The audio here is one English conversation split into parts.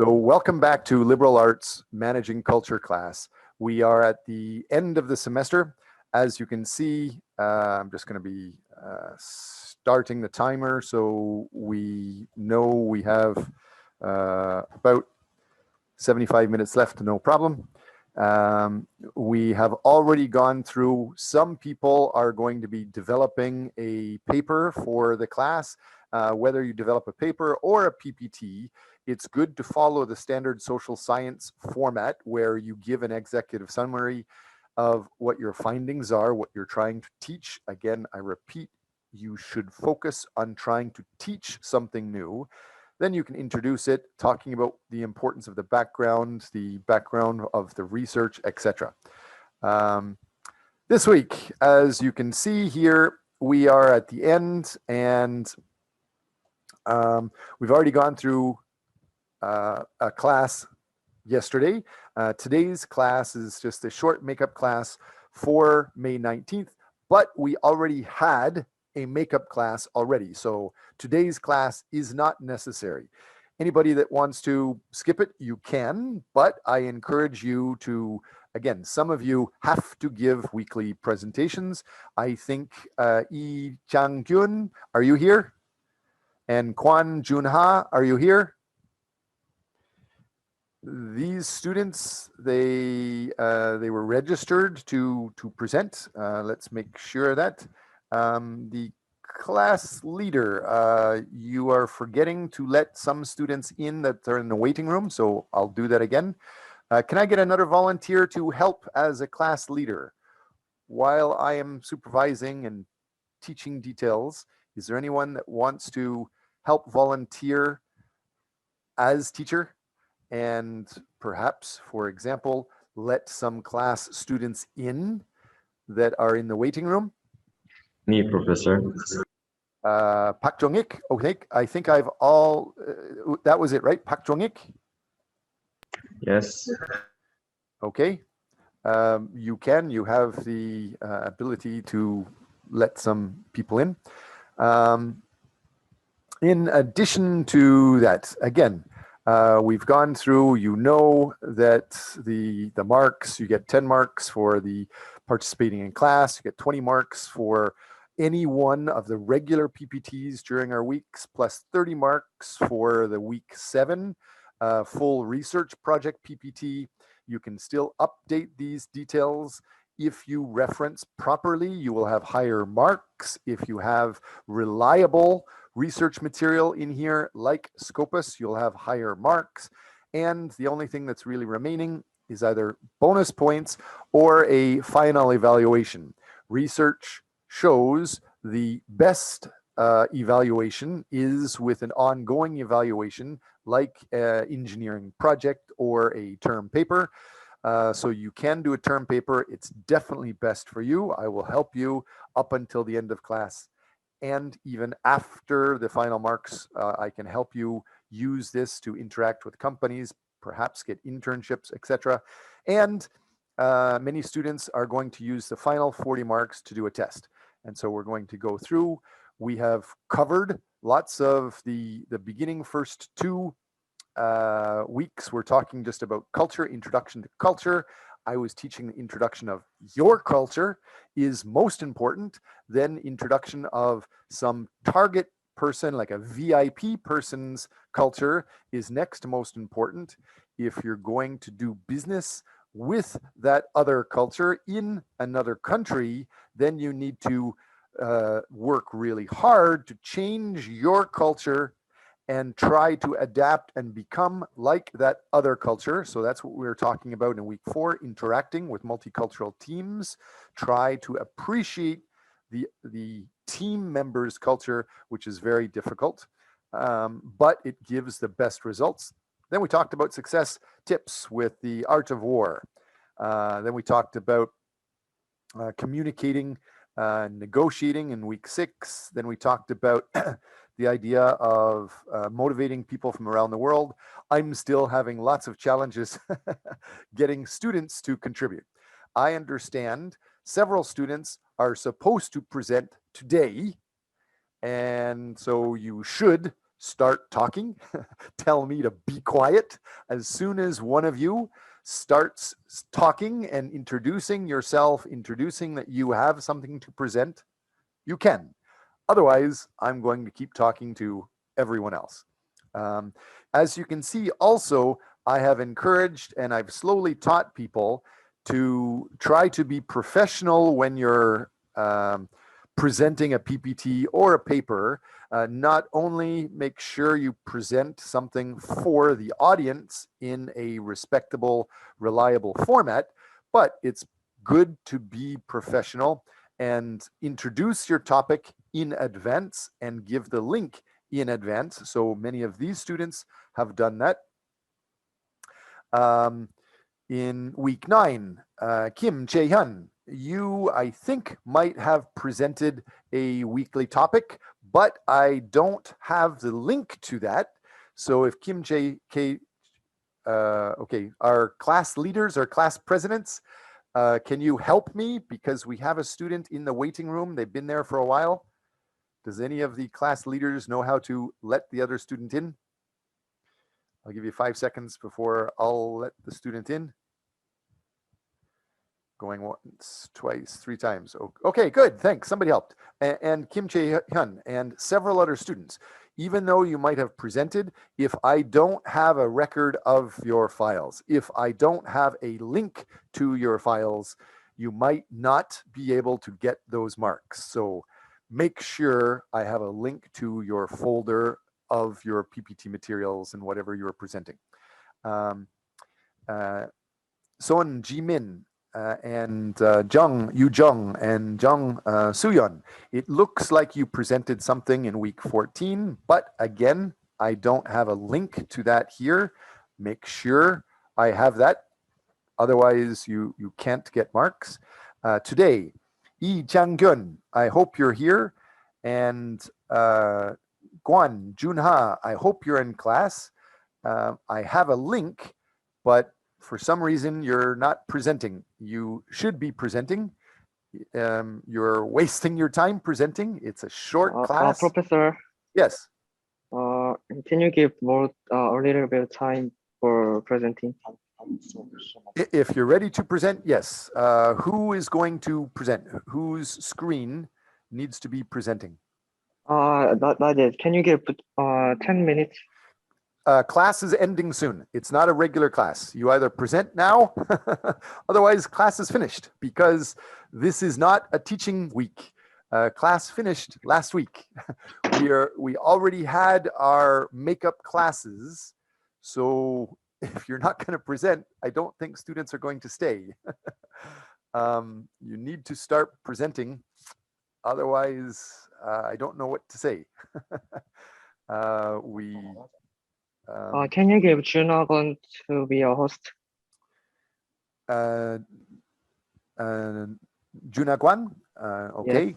So welcome back to Liberal Arts Managing Culture class. We are at the end of the semester. As you can see, I'm just going to be starting the timer so we know we have about 75 minutes left, no problem. We have already gone through, some people are going to be developing a paper for the class. Whether you develop a paper or a PPT, it's good to follow the standard social science format where you give an executive summary of what your findings are, what you're trying to teach. Again, I repeat, you should focus on trying to teach something new. Then you can introduce it, talking about the importance of the background of the research, etc. This week, as you can see here, we are at the end, and we've already gone through a class yesterday. Today's class is just a short makeup class for May 19th, but we already had a makeup class already. So today's class is not necessary. Anybody that wants to skip it, you can, but I encourage you to, again, some of you have to give weekly presentations. I think Yi Chang-kyun, are you here? And Kwan Junha, are you here? These students, they were registered to present. Let's make sure of that. The class leader, you are forgetting to let some students in that are in the waiting room, so I'll do that again. Can I get another volunteer to help as a class leader? While I am supervising and teaching details, is there anyone that wants to help volunteer as teacher? And perhaps, for example, let some class students in that are in the waiting room? Me, Professor. Pak Jong-ik, okay, I think I've all, that was it, right? Pak Jong-ik? Yes. Okay. You have the ability to let some people in. In addition to that, again, we've gone through, you know that the marks, you get 10 marks for the participating in class, you get 20 marks for any one of the regular PPTs during our weeks, plus 30 marks for the week 7 full research project PPT. You can still update these details. If you reference properly, you will have higher marks. If you have reliable research material in here like Scopus, you'll have higher marks. And the only thing that's really remaining is either bonus points or a final evaluation. Research shows the best evaluation is with an ongoing evaluation like engineering project or a term paper. So you can do a term paper. It's definitely best for you. I will help you up until the end of class. And even after the final marks, I can help you use this to interact with companies, perhaps get internships, etc. And many students are going to use the final 40 marks to do a test. And so we're going to go through. We have covered lots of the beginning first 2 weeks. We're talking just about culture, introduction to culture. I was teaching the introduction of your culture is most important, then introduction of some target person, like a VIP person's culture is next most important. If you're going to do business with that other culture in another country, then you need to work really hard to change your culture and try to adapt and become like that other culture. So that's what we're talking about in week 4, interacting with multicultural teams. Try to appreciate the team members' culture, which is very difficult, but it gives the best results. Then we talked about success tips with the art of war. Then we talked about communicating, negotiating in week 6. Then we talked about the idea of motivating people from around the world. I'm still having lots of challenges getting students to contribute. I understand several students are supposed to present today, and so you should start talking. Tell me to be quiet. As soon as one of you starts talking and introducing yourself, introducing that you have something to present, you can. Otherwise, I'm going to keep talking to everyone else. As you can see, also, I have encouraged and I've slowly taught people to try to be professional when you're presenting a PPT or a paper. Not only make sure you present something for the audience in a respectable, reliable format, but it's good to be professional and introduce your topic in advance and give the link in advance. So many of these students have done that. In week 9, Kim Chae-hyun, you, I think, might have presented a weekly topic, but I don't have the link to that. So if Kim Jae-k, okay, our class leaders, our class presidents, can you help me? Because we have a student in the waiting room. They've been there for a while. Does any of the class leaders know how to let the other student in? I'll give you 5 seconds before I'll let the student in. Going once, twice, 3 times. Okay, good, thanks, somebody helped. And Kim Chae-hyun and several other students. Even though you might have presented, if I don't have a record of your files, if I don't have a link to your files, you might not be able to get those marks. So make sure I have a link to your folder of your PPT materials and whatever you're presenting. Son Jimin and Jung Yu-jung and Jung Suyeon, it looks like you presented something in week 14, but again, I don't have a link to that here. Make sure I have that. Otherwise, you can't get marks. Today, Lee Chang-gyun, I hope you're here. And Guan Junha, I hope you're in class. I have a link, but for some reason you're not presenting. You should be presenting. You're wasting your time presenting. It's a short class. Professor, Yes. can you give more a little bit of time for presenting? If you're ready to present, yes. Who is going to present? Whose screen needs to be presenting? Not yet. Can you give 10 minutes? Class is ending soon. It's not a regular class. You either present now, otherwise class is finished, because this is not a teaching week. Class finished last week. We already had our makeup classes. So if you're not going to present, I don't think students are going to stay. You need to start presenting. Otherwise, I don't know what to say. Can you give Junha to be a host? Junha Kwan, okay. Yes.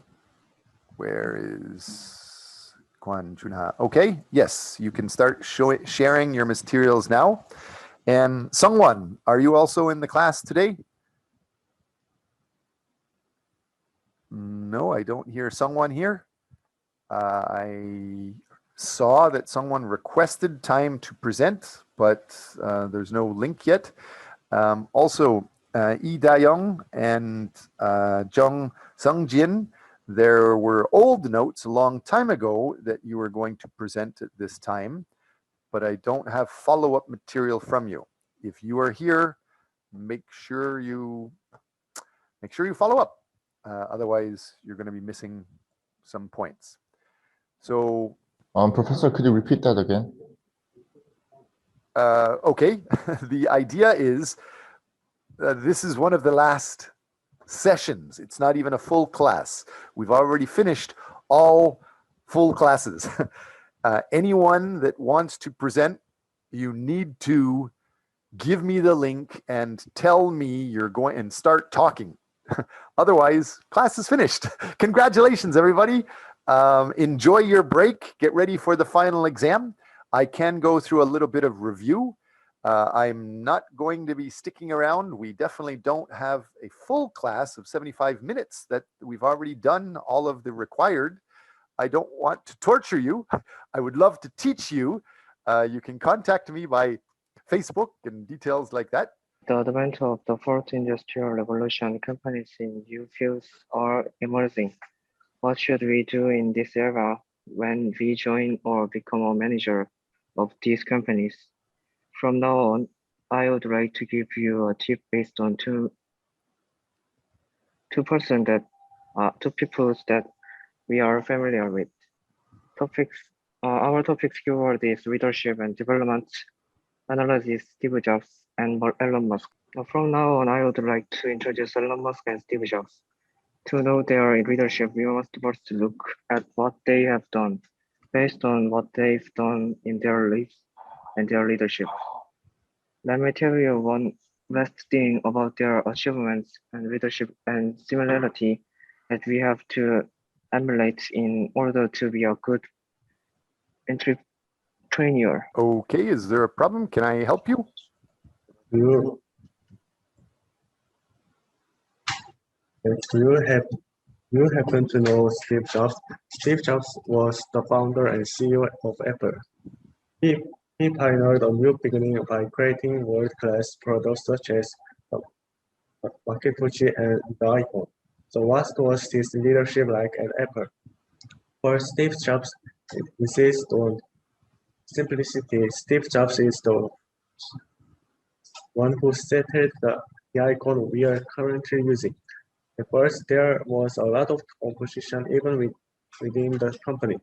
Where is Kwan Junha? Okay, yes, you can start sharing your materials now. And Sungwon, are you also in the class today? No, I don't hear Sungwon here. I saw that someone requested time to present, but there's no link yet. Also, Lee Da-young and Jung Sung-jin, there were old notes a long time ago that you were going to present at this time, but I don't have follow-up material from you. If you are here, make sure you follow up. Otherwise, you're going to be missing some points. So, Professor, could you repeat that again? Okay, the idea is this is one of the last sessions. It's not even a full class. We've already finished all full classes. Anyone that wants to present, you need to give me the link and tell me you're going and start talking. Otherwise, class is finished. Congratulations, everybody. Enjoy your break. Get ready for the final exam. I can go through a little bit of review. I'm not going to be sticking around. We definitely don't have a full class of 75 minutes that we've already done all of the required. I don't want to torture you. I would love to teach you. You can contact me by Facebook and details like that. The advent of the fourth industrial revolution, companies in new fields are emerging. What should we do in this era when we join or become a manager of these companies? From now on, I would like to give you a tip based on two peoples that we are familiar with. Our topic's keyword is leadership and development. Analysis Steve Jobs and Elon Musk. From now on, I would like to introduce Elon Musk and Steve Jobs. To know their leadership, we must first look at what they have done, based on what they've done in their lives and their leadership. Let me tell you one last thing about their achievements and leadership and similarity that we have to emulate in order to be a good entrepreneur. Okay, is there a problem? Can I help you? You, you happen to know Steve Jobs? Steve Jobs was the founder and CEO of Apple. He pioneered a new beginning by creating world-class products such as the Macintosh and the iPhone. So what was his leadership like at Apple? For Steve Jobs, it insists on simplicity. Steve Jobs is the one who started the icon we are currently using. At first, there was a lot of opposition even within the company.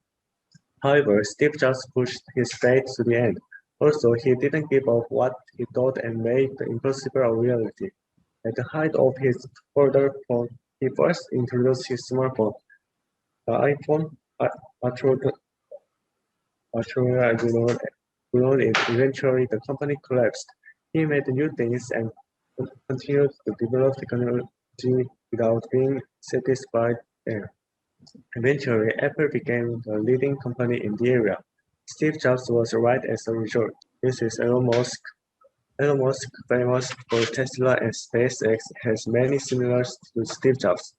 However, Steve Jobs pushed his faith to the end. Also, he didn't give up what he thought and made the impossible a reality. At the height of his further phone, he first introduced his smartphone, the iPhone. Eventually, the company collapsed. He made new things and continued to develop technology without being satisfied there. Eventually, Apple became the leading company in the area. Steve Jobs was right as a result. This is Elon Musk. Elon Musk, famous for Tesla and SpaceX, has many similarities to Steve Jobs.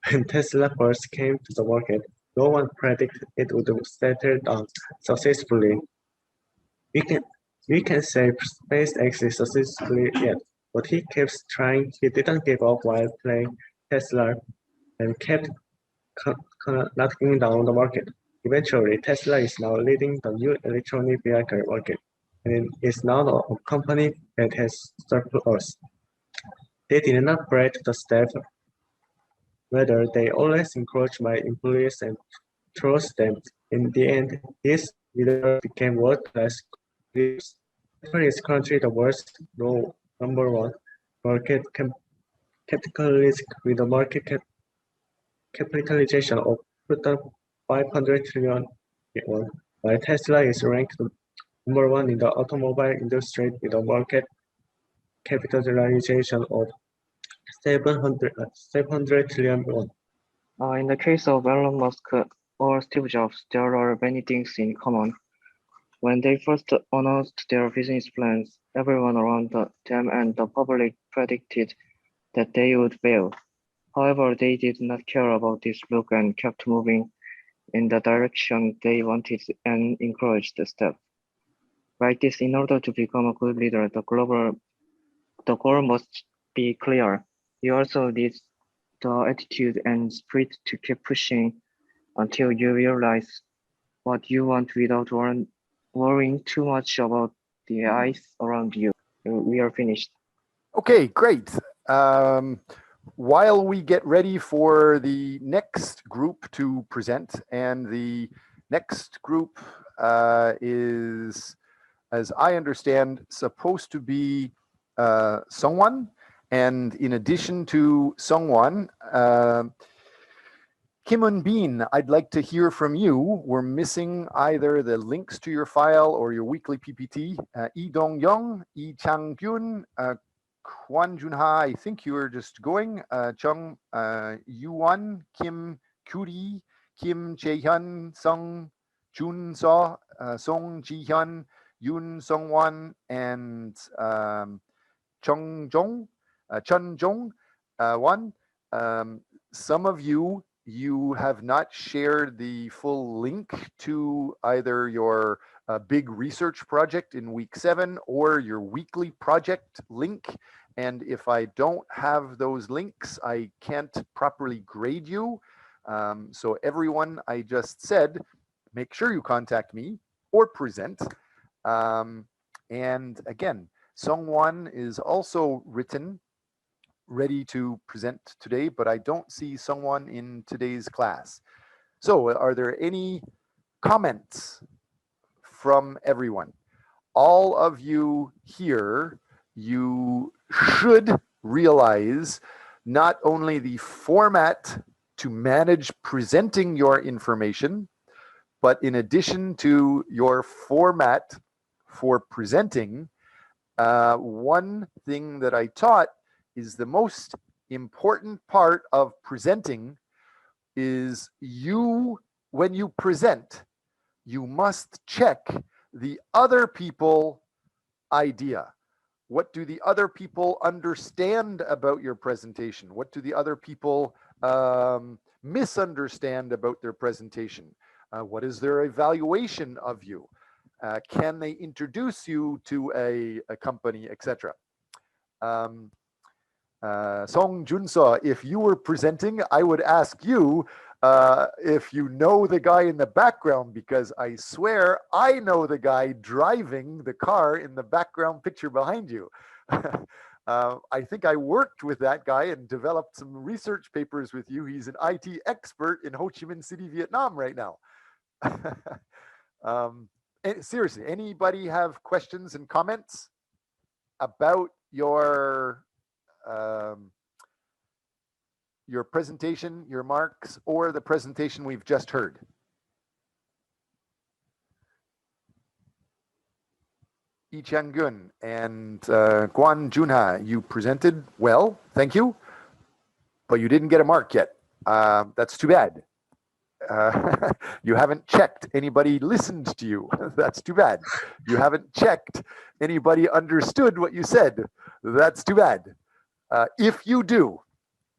When Tesla first came to the market, no one predicted it would settle down successfully. We can say SpaceX is successfully yet, but he keeps trying. He didn't give up while playing Tesla and kept knocking down the market. Eventually, Tesla is now leading the new electronic vehicle market, and is now a company that has surplus. They did not break the step. Rather, they always encourage my employees and trust them. In the end, this leader became world-class leaders. Apple is currently the world's number one market capitalist with a market capitalization of 500 trillion won, while Tesla is ranked number one in the automobile industry with a market capitalization of 700 trillion won. In the case of Elon Musk or Steve Jobs, there are many things in common. When they first announced their business plans, everyone around them and the public predicted that they would fail. However, they did not care about this look and kept moving in the direction they wanted and encouraged the step. Like this, in order to become a good leader, the goal must be clear. You also need the attitude and spirit to keep pushing until you realize what you want without worrying too much about the eyes around you. We are finished. Okay, great. While we get ready for the next group to present, and the next group is, as I understand, supposed to be Sungwon. And in addition to Sungwon, Kim Un Bin, I'd like to hear from you. We're missing either the links to your file or your weekly PPT. Lee Dong-young, Lee Chang-gyun, Kwon Jun-ha, I think you were just going. Chung Yu-won, Kim Kyuri, Kim Jae-hyun, Sung Jun-so, Song Ji-hyun, Yoon Sung-won, and Chun Jong Won. Some of you you have not shared the full link to either your big research project in week 7 or your weekly project link. And if I don't have those links, I can't properly grade you. So everyone I just said, make sure you contact me or present. And again, Sungwon is also written, ready to present today, but I don't see Sungwon in today's class. So are there any comments from everyone? All of you here, you should realize not only the format to manage presenting your information, but in addition to your format for presenting, one thing that I taught is the most important part of presenting is when you present, you must check the other people idea. What do the other people understand about your presentation? What do the other people misunderstand about their presentation? What is their evaluation of you? Can they introduce you to a company, etc.? Song Junso, if you were presenting, I would ask you if you know the guy in the background, because I swear I know the guy driving the car in the background picture behind you. I think I worked with that guy and developed some research papers with you. He's an IT expert in Ho Chi Minh City, Vietnam right now. Seriously, anybody have questions and comments about your presentation, your marks, or the presentation we've just heard? Lee Chang-gun and Kwon Junha, you presented well, thank you, but you didn't get a mark yet. That's too bad. You haven't checked anybody listened to you. That's too bad. You haven't checked anybody understood what you said. That's too bad. If you do,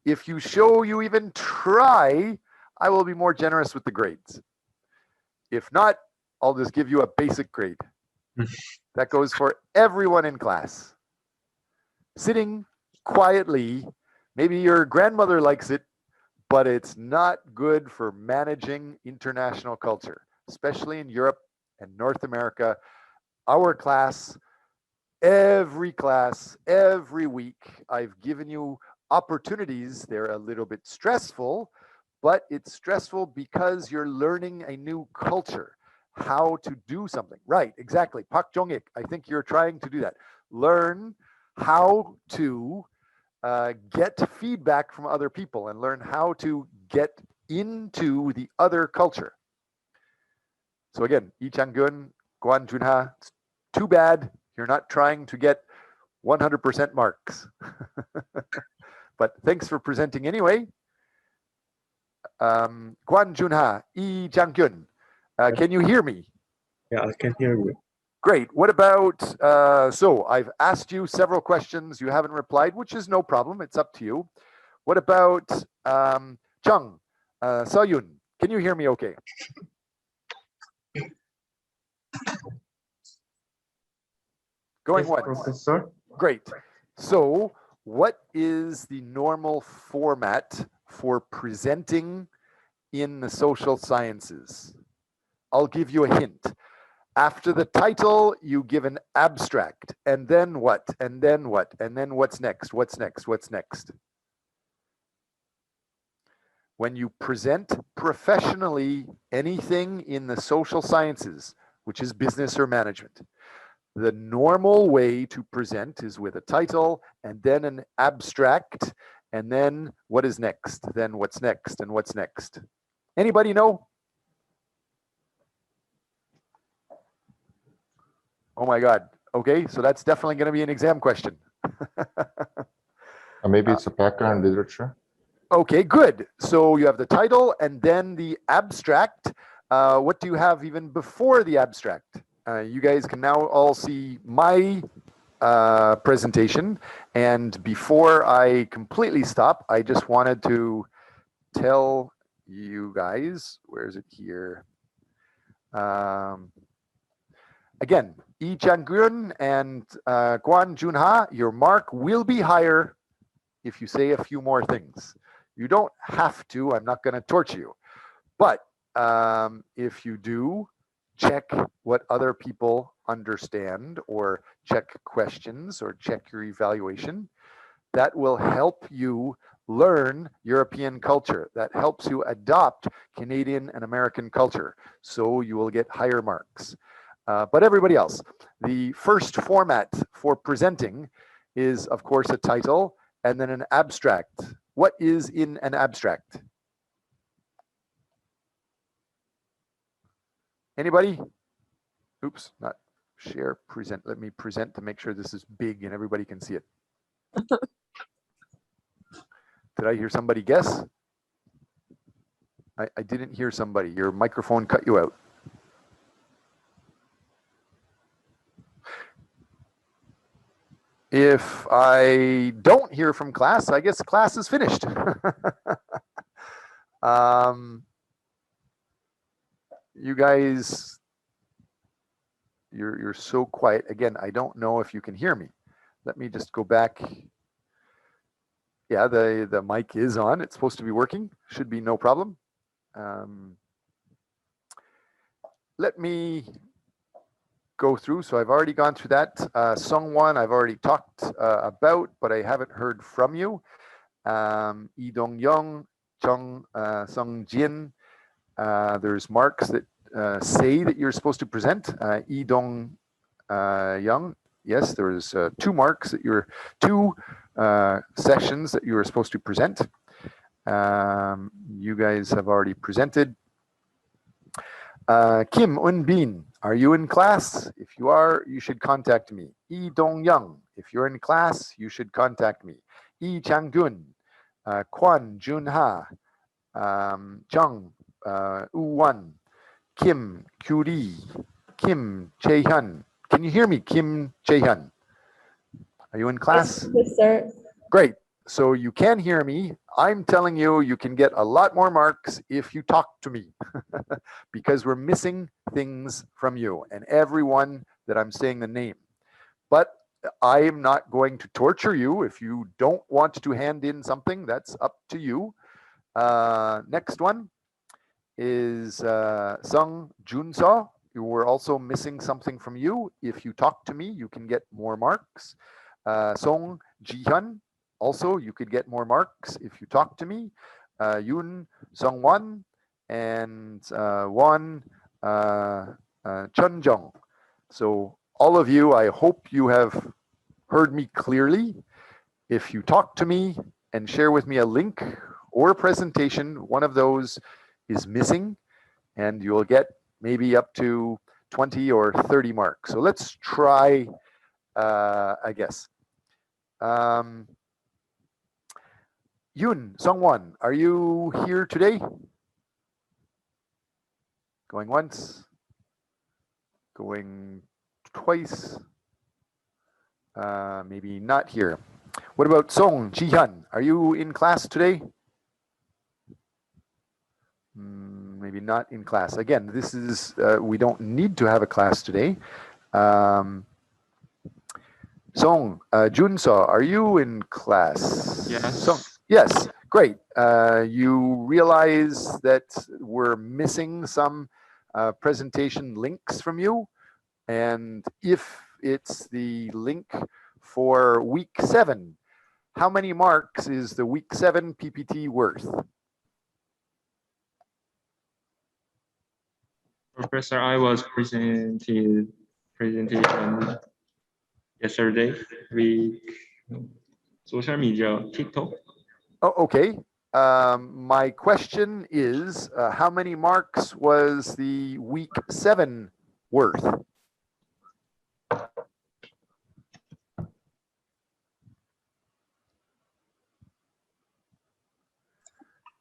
if you show you even try, I will be more generous with the grades. If not, I'll just give you a basic grade. That goes for everyone in class. Sitting quietly, maybe your grandmother likes it, but it's not good for managing international culture, especially in Europe and North America. Our class, every week, I've given you opportunities. They're a little bit stressful, but it's stressful because you're learning a new culture, how to do something. Right, exactly. Pak Jong-ik, I think you're trying to do that. Learn how to get feedback from other people and learn how to get into the other culture. So again, Lee Chang-gun, Kwon Junha, it's too bad you're not trying to get 100% marks. But thanks for presenting anyway. Kwon Junha, Lee Chang-gun, can you hear me? Yeah, I can hear you. Great. What about, so I've asked you several questions. You haven't replied, which is no problem. It's up to you. What about Chung, Soyun? Can you hear me okay? Going Yes, once. Professor. Great. So what is the normal format for presenting in the social sciences? I'll give you a hint. After the title, you give an abstract, and then what? And then what? And then what's next? What's next? What's next? When you present professionally anything in the social sciences, which is business or management, the normal way to present is with a title and then an abstract, and then what is next? Then what's next? And what's next? Anybody know? Oh my God. Okay, so that's definitely going to be an exam question. Maybe it's a background literature. Okay, good. So you have the title and then the abstract. What do you have even before the abstract? You guys can now all see my presentation. And before I completely stop, I just wanted to tell you guys, where is it here? Again, Yi Chang-gun and Guan Junha, your mark will be higher if you say a few more things. You don't have to, I'm not going to torture you. But if you do, check what other people understand or check questions or check your evaluation. That will help you learn European culture. That helps you adopt Canadian and American culture. So you will get higher marks. But everybody else, the first format for presenting is, of course, a title and then an abstract. What is in an abstract? Anybody? Oops, not share, present. Let me present to make sure this is big and everybody can see it. Did I hear somebody guess? I didn't hear somebody. Your microphone cut you out. If I don't hear from class, I guess class is finished. You guys, you're so quiet. Again, I don't know if you can hear me. Let me just go back. Yeah, the mic is on. It's supposed to be working. Should be no problem. Let me go through. So I've already gone through that. Sungwon, I've already talked about, but I haven't heard from you. Lee Dong-young, Chung Sung-jin. There's marks that say that you're supposed to present. Lee Dong-young. Yes, there's 2 marks that you're 2 sessions that you were supposed to present. You guys have already presented. Kim Eun-bin, are you in class? If you are, you should contact me. Lee Dong-young, if you're in class, you should contact me. Yi Chang-gun, Kwon Junha, Chung Woo-won, Kim Kyuri, Kim Chae-hyun. Can you hear me, Kim Chae-hyun? Are you in class? Yes, sir. Great. So you can hear me. I'm telling you, you can get a lot more marks if you talk to me because we're missing things from you and everyone that I'm saying the name. But I am not going to torture you. If you don't want to hand in something, that's up to you. Next one is Sung Junso. We're also missing something from you. If you talk to me, you can get more marks. Song Ji-hyun. Also, you could get more marks if you talk to me. Yoon Sung-won and Won Chun-jung. So all of you, I hope you have heard me clearly. If you talk to me and share with me a link or a presentation, one of those is missing and you'll get maybe up to 20 or 30 marks. So let's try, I guess. Yoon Sung-won, are you here today? Going once, going twice, maybe not here. What about Song Ji-hyun? Are you in class today? Maybe not in class. Again, this is, we don't need to have a class today. Song Junso, are you in class? Yes. Song, yes, great. You realize that we're missing some presentation links from you. And if it's the link for week 7, how many marks is the week 7 PPT worth? Professor, I was presentation yesterday with social media, TikTok. Oh, okay. My question is, how many marks was the week 7 worth?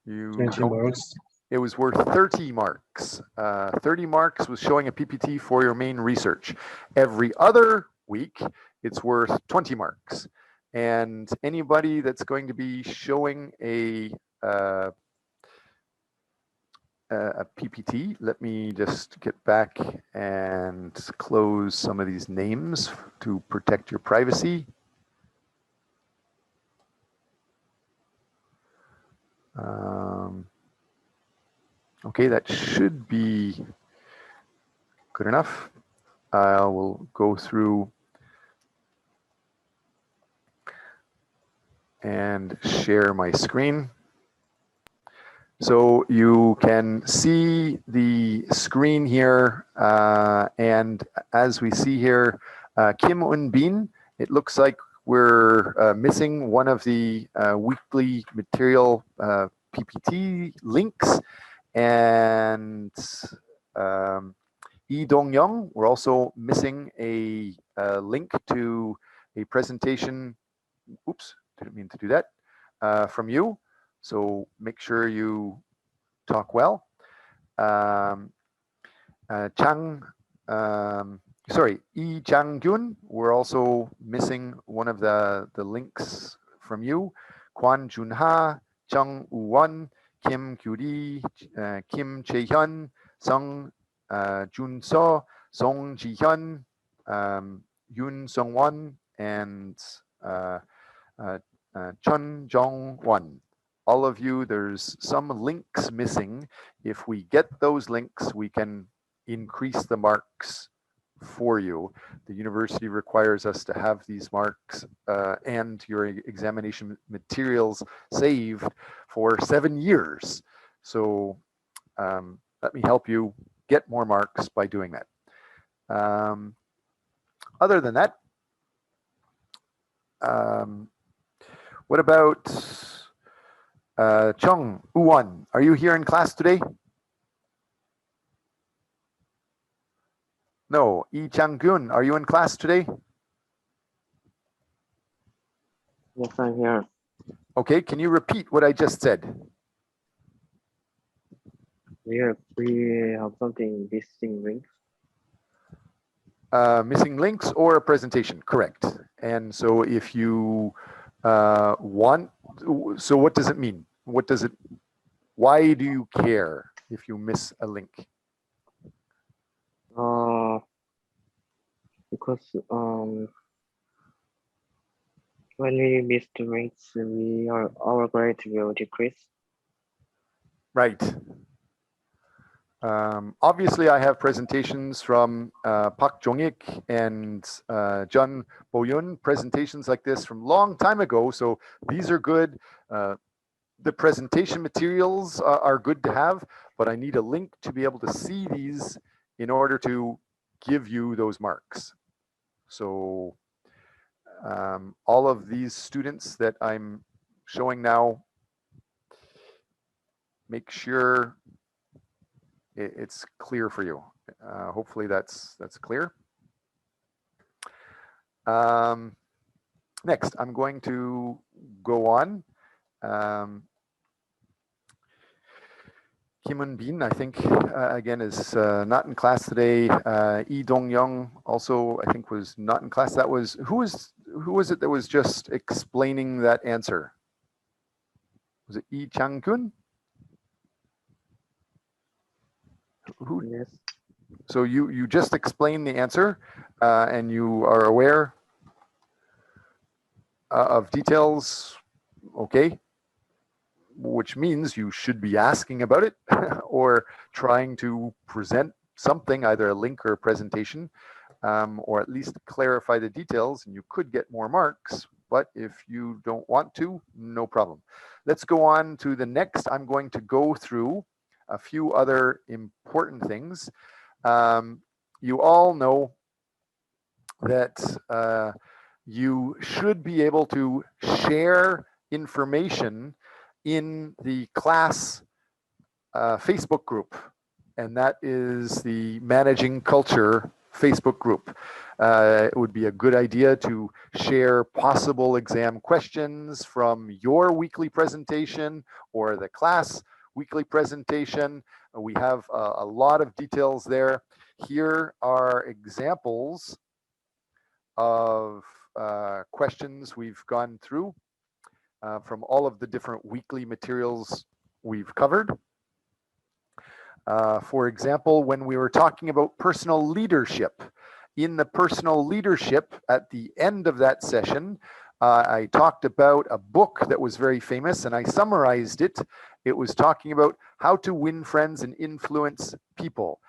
You 20 don't- marks. It was worth 30 marks. 30 marks was showing a PPT for your main research. Every other week, it's worth 20 marks. And anybody that's going to be showing a a PPT. Let me just get back and close some of these names to protect your privacy. Okay, that should be good enough. I will go through and share my screen. So you can see the screen here, and as we see here, Kim Un Bin, it looks like we're missing one of the weekly material PPT links, and Lee Dong-young, we're also missing a link to a presentation. Oops, didn't mean to do that, from you. So make sure you talk well. Lee Chang-gyun, we're also missing one of the links from you. Kwon Jun-ha, Chung Woo-won, Kim Kyu-ri, Kim Chae-hyun, Sung Jun-so, Song Ji-hyun, Yoon Sung-won, and Chun Jong-won. All of you, there's some links missing. If we get those links, we can increase the marks for you. The university requires us to have these marks and your examination materials saved for 7 years. So let me help you get more marks by doing that. Other than that, what about Chung Woo-won? Are you here in class today? No. Lee Chang-gyun, are you in class today? Yes, I'm here. Okay, can you repeat what I just said? We have something missing links. Missing links or a presentation, correct. And so if you want, so what does it mean? Why do you care if you miss a link? Because when we miss the links, our grade will decrease. Right. Obviously, I have presentations from Park Jong-ik and Jun Bo-yun, presentations like this from long time ago. So these are good. The presentation materials are good to have, but I need a link to be able to see these in order to give you those marks. So all of these students that I'm showing now, make sure it's clear for you. Hopefully that's clear. Next, I'm going to go on. Kim Un Bin, I think, again, is not in class today. Lee Dong-young also, I think, was not in class. That was, who was it that was just explaining that answer? Was it Lee Chang-gyun? Who? Yes. So you just explained the answer, and you are aware of details, okay? Which means you should be asking about it or trying to present something, either a link or a presentation, or at least clarify the details, and you could get more marks. But if you don't want to, no problem. Let's go on to the next. I'm going to go through a few other important things. You all know that you should be able to share information in the class Facebook group, and that is the Managing Culture Facebook group. It would be a good idea to share possible exam questions from your weekly presentation or the class weekly presentation. We have a lot of details there. Here are examples of questions we've gone through from all of the different weekly materials we've covered. For example, when we were talking about personal leadership, in the personal leadership at the end of that session, I talked about a book that was very famous and I summarized it. It was talking about how to win friends and influence people.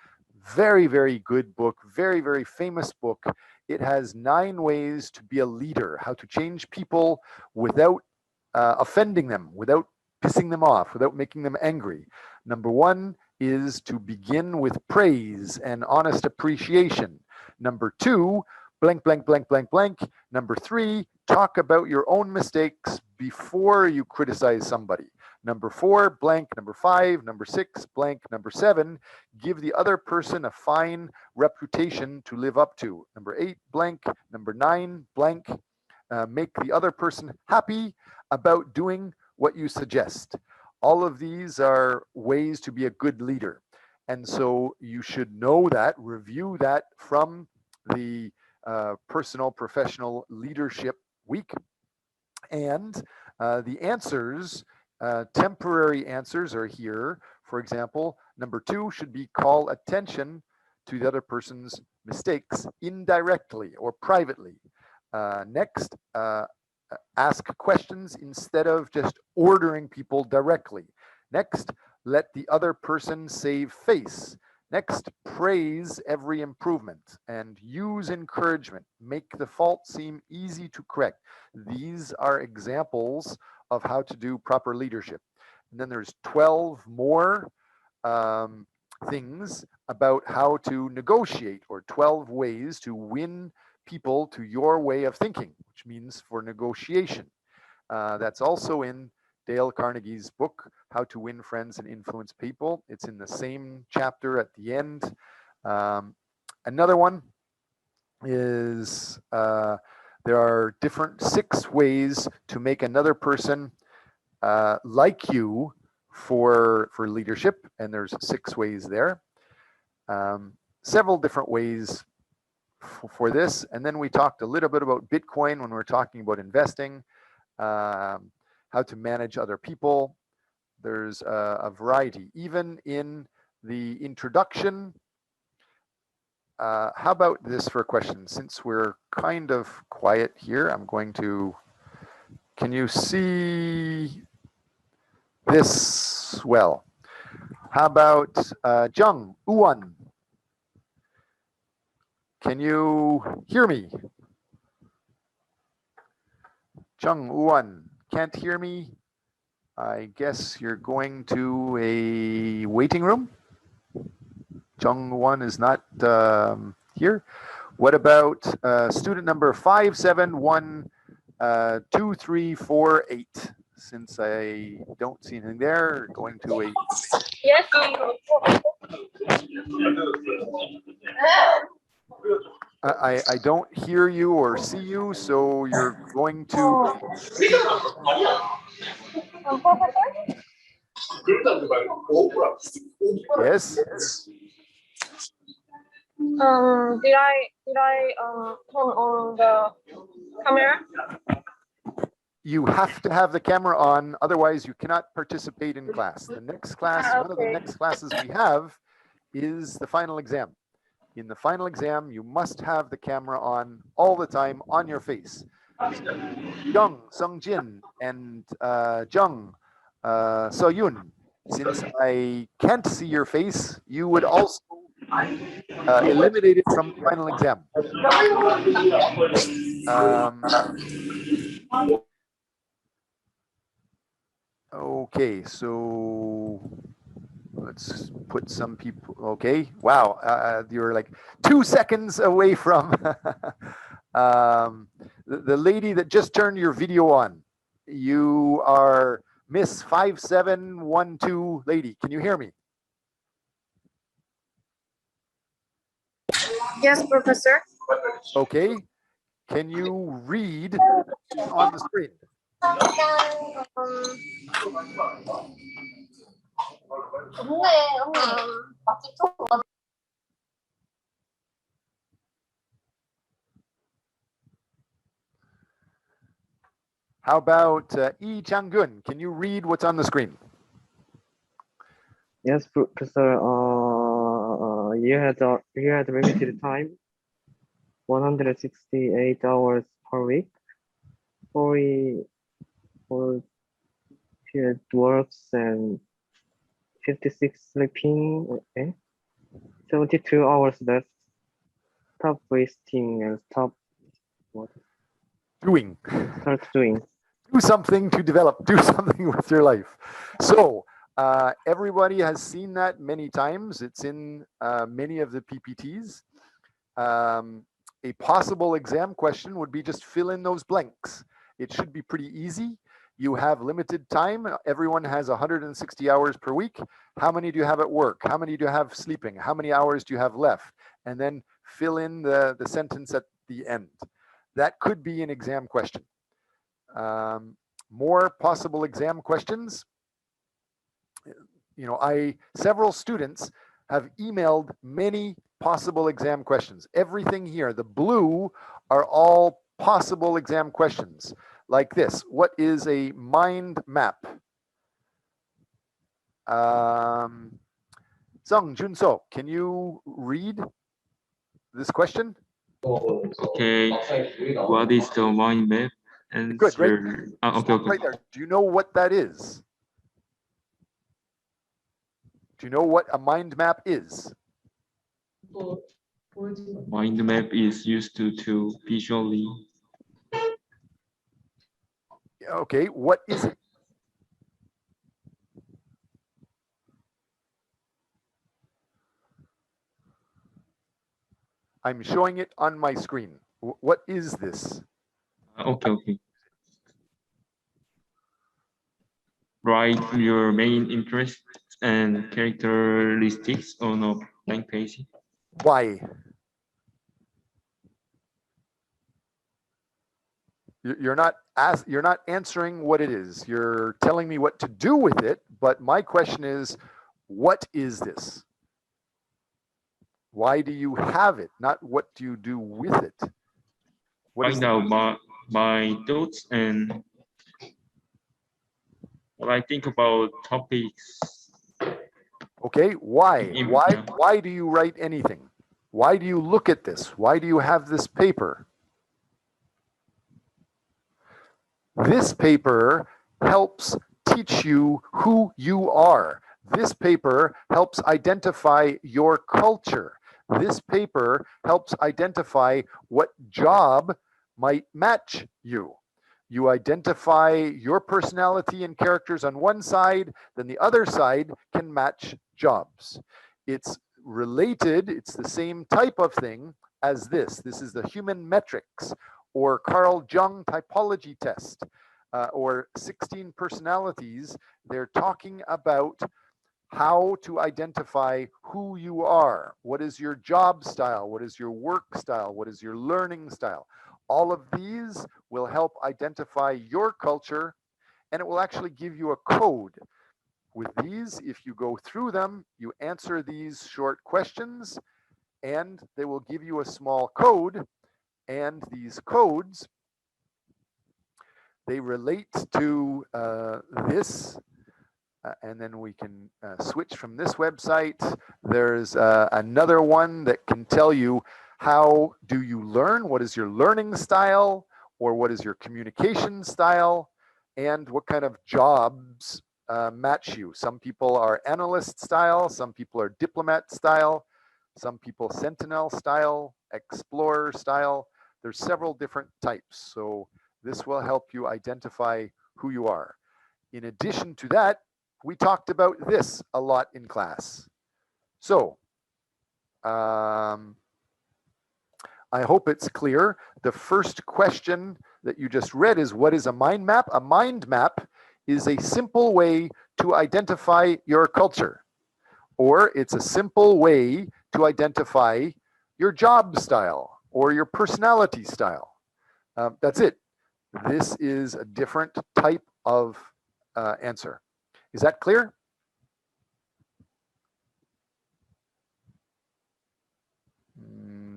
Very, very good book, very, very famous book. It has 9 ways to be a leader, how to change people without offending them, without pissing them off, without making them angry. Number 1 is to begin with praise and honest appreciation. Number 2, blank, blank, blank, blank, blank. Number 3, talk about your own mistakes before you criticize somebody. Number 4, blank. Number 5, number 6, blank. Number 7, give the other person a fine reputation to live up to. Number 8, blank. Number 9, blank. Make the other person happy about doing what you suggest. All of these are ways to be a good leader. And so you should know that, review that from the personal professional leadership week. And the answers, temporary answers are here. For example, number 2 should be call attention to the other person's mistakes indirectly or privately. Next, ask questions instead of just ordering people directly. Next, let the other person save face. Next, praise every improvement and use encouragement. Make the fault seem easy to correct. These are examples of how to do proper leadership. And then there's 12 more things about how to negotiate, or 12 ways to win people to your way of thinking, which means for negotiation. That's also in Dale Carnegie's book, How to Win Friends and Influence People. It's in the same chapter at the end. Another one is there are different 6 ways to make another person like you for leadership, and there's 6 ways there. Several different ways for this. And then we talked a little bit about Bitcoin when we were talking about investing, how to manage other people. There's a variety. Even in the introduction, how about this for a question? Since we're kind of quiet here, I'm going to, can you see this well? How about Jung Uwan? Can you hear me? Jung Uwan, can't hear me? I guess you're going to a waiting room? Jung Uwan is not here. What about student number 5712348? Since I don't see anything there, going to a... Yes. I don't hear you or see you, so you're going to... Yes? Did I turn on the camera? You have to have the camera on, otherwise you cannot participate in class. The next class, one of the Okay. next classes we have is the final exam. In the final exam, you must have the camera on all the time on your face. Young, Sungjin, and Jung, Soyun, since I can't see your face, you would also eliminate it from the final exam. Okay, so let's put some people, okay. Wow, you're like 2 seconds away from the lady that just turned your video on. You are Miss 5712 lady. Can you hear me? Yes, Professor. Okay. Can you read on the screen? How about Lee Chang-gun? Can you read what's on the screen? Yes, Professor. You had limited time, 168 hours per week. 40 period works and 56 sleeping. Okay. 72 hours left. Stop wasting and Doing. start doing. Do something to develop, do something with your life. So everybody has seen that many times. It's in many of the PPTs. A possible exam question would be just fill in those blanks. It should be pretty easy. You have limited time. Everyone has 160 hours per week. How many do you have at work? How many do you have sleeping? How many hours do you have left? And then fill in the sentence at the end. That could be an exam question. More possible exam questions. You know, several students have emailed many possible exam questions. Everything here, the blue are all possible exam questions like this. What is a mind map? Sung Junso, can you read this question? Okay. What is the mind map? Good, right? Answer. Okay, okay. Right there. Do you know what that is? Do you know what a mind map is? Mind map is used to visually. Okay, what is it? I'm showing it on my screen. What is this? Okay, okay. Write your main interests and characteristics on a blank page. Why? You're not answering what it is. You're telling me what to do with it, but my question is, what is this? Why do you have it? Not what do you do with it? What is Find out my thoughts and what I think about topics. Okay, why? Yeah. Why do you write anything? Why do you look at this? Why do you have this paper? This paper helps teach you who you are. This paper helps identify your culture. This paper helps identify what job might match you. You identify your personality and characters on one side, then the other side can match jobs. It's related, it's the same type of thing as this. This is the human metrics or Carl Jung typology test or 16 personalities. They're talking about how to identify who you are. What is your job style? What is your work style? What is your learning style? All of these will help identify your culture, and it will actually give you a code. With these, if you go through them, you answer these short questions, and they will give you a small code. And these codes, they relate to this. And then we can switch from this website. There's another one that can tell you how do you learn, what is your learning style, or what is your communication style, and what kind of jobs match you. Some people are analyst style, some people are diplomat style, some people sentinel style, explorer style. There's several different types. So this will help you identify who you are. In addition to that, we talked about this a lot in class. So I hope it's clear. The first question that you just read is, what is a mind map? A mind map is a simple way to identify your culture, or it's a simple way to identify your job style or your personality style. That's it. This is a different type of answer. Is that clear?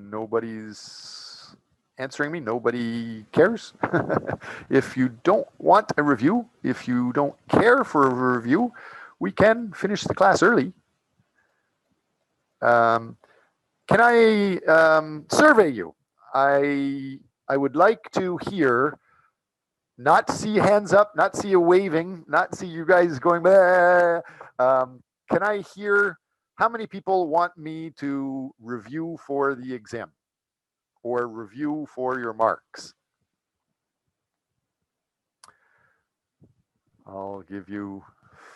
Nobody's answering me. Nobody cares. If you don't want a review, if you don't care for a review, we can finish the class early. Can I survey you? I would like to hear, not see hands up, not see you waving, not see you guys going, "Bah." Can I hear how many people want me to review for the exam or review for your marks? I'll give you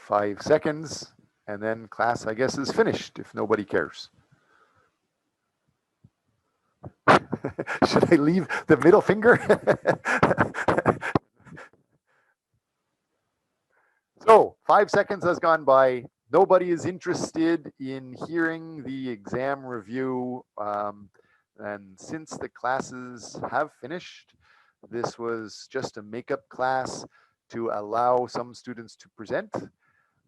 5 seconds and then class, I guess, is finished if nobody cares. Should I leave the middle finger? So 5 seconds has gone by. Nobody is interested in hearing the exam review. And since the classes have finished, this was just a makeup class to allow some students to present.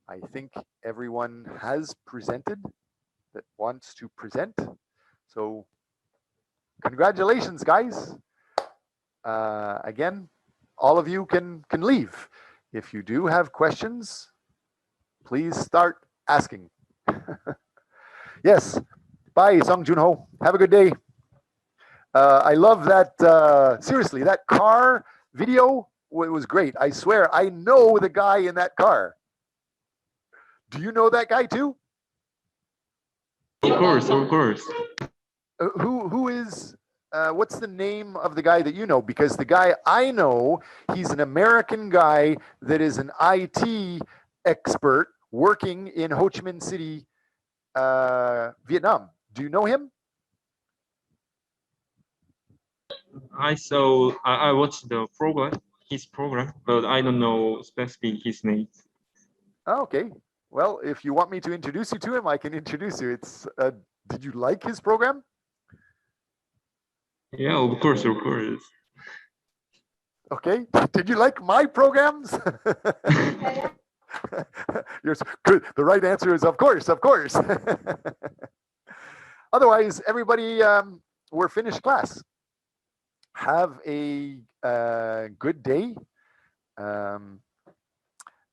I think everyone has presented that wants to present. So congratulations, guys. Again, all of you can leave. If you do have questions, please start asking. Yes. Bye, Sung Junho. Have a good day. I love that. Seriously, that car video was great. I swear, I know the guy in that car. Do you know that guy too? Of course, of course. Who is? What's the name of the guy that you know? Because the guy I know, he's an American guy that is an IT expert working in Ho Chi Minh City, Vietnam. Do you know him? I watched the program, his program, but I don't know specific his name. Oh, okay. Well, if you want me to introduce you to him, I can introduce you. It's. Did you like his program? Yeah, of course, of course. Okay. Did you like my programs? You're good. The right answer is of course, of course. Otherwise, everybody, we're finished class. Have a good day.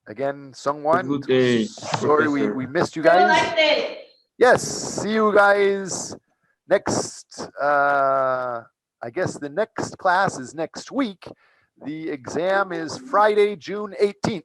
Again, Sungwon, Good day, sorry Professor. we missed you guys. Yes, see you guys next. I guess the next class is next week. The exam is Friday, June 18th.